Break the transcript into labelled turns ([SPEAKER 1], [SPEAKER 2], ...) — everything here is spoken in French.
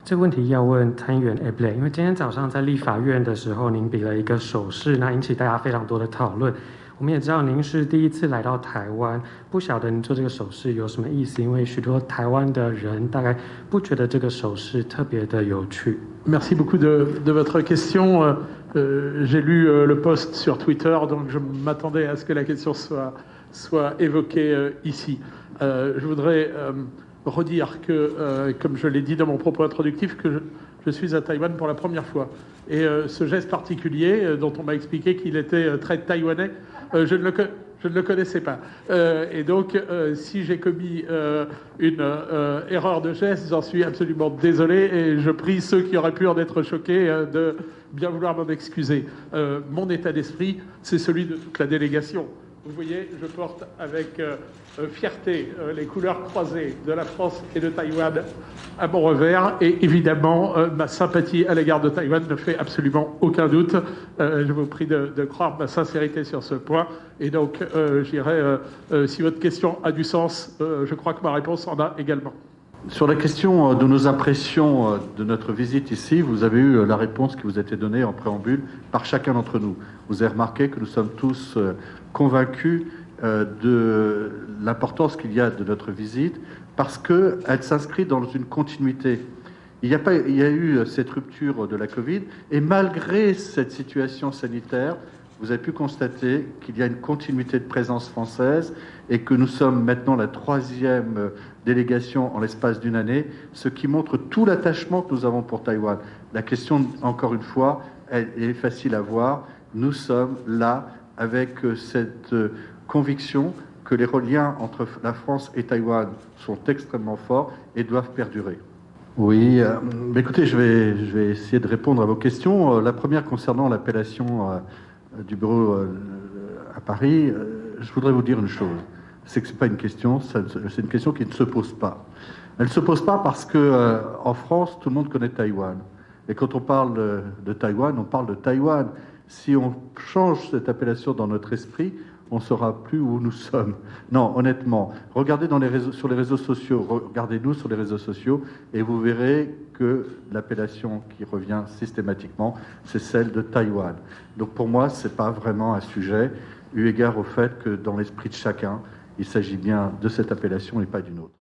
[SPEAKER 1] 这个问题要问参议员 Ablett， 因为今天早上在立法院的时候，您比了一个手势，那引起大家非常多的讨论。我们也知道您是第一次来到台湾，不晓得您做这个手势有什么意思？因为许多台湾的人大概不觉得这个手势特别的有趣。
[SPEAKER 2] Merci beaucoup de votre question. J'ai lu le post sur Twitter, donc je m'attendais à ce que la question soit évoquée ici. Je voudrais redire que, comme je l'ai dit dans mon propos introductif, que je suis à Taïwan pour la première fois. Et ce geste particulier, dont on m'a expliqué qu'il était très taïwanais, je ne le connaissais pas. Et donc, si j'ai commis une erreur de geste, j'en suis absolument désolé et je prie ceux qui auraient pu en être choqués de bien vouloir m'en excuser. Mon état d'esprit, c'est celui de toute la délégation. Vous voyez, je porte avec fierté les couleurs croisées de la France et de Taïwan à mon revers. Et évidemment, ma sympathie à l'égard de Taïwan ne fait absolument aucun doute. Je vous prie de croire ma sincérité sur ce point. Et donc, je dirais, si votre question a du sens, je crois que ma réponse en a également.
[SPEAKER 3] Sur la question de nos impressions de notre visite ici, vous avez eu la réponse qui vous a été donnée en préambule par chacun d'entre nous. Vous avez remarqué que nous sommes tous convaincus de l'importance qu'il y a de notre visite parce qu'elle s'inscrit dans une continuité. Il y a eu cette rupture de la Covid et malgré cette situation sanitaire, vous avez pu constater qu'il y a une continuité de présence française et que nous sommes maintenant la 3e délégation en l'espace d'une année, ce qui montre tout l'attachement que nous avons pour Taïwan. La question, encore une fois, elle est facile à voir. Nous sommes là avec cette conviction que les liens entre la France et Taïwan sont extrêmement forts et doivent perdurer. Oui, écoutez, je vais essayer de répondre à vos questions. La première concernant l'appellation du bureau à Paris, je voudrais vous dire une chose, c'est que ce n'est pas une question, c'est une question qui ne se pose pas. Elle ne se pose pas parce que en France, tout le monde connaît Taïwan. Et quand on parle de Taïwan, on parle de Taïwan. Si on change cette appellation dans notre esprit, on ne saura plus où nous sommes. Non, honnêtement, regardez sur les réseaux sociaux, regardez-nous sur les réseaux sociaux et vous verrez que l'appellation qui revient systématiquement, c'est celle de Taïwan. Donc pour moi, ce n'est pas vraiment un sujet, eu égard au fait que dans l'esprit de chacun, il s'agit bien de cette appellation et pas d'une autre.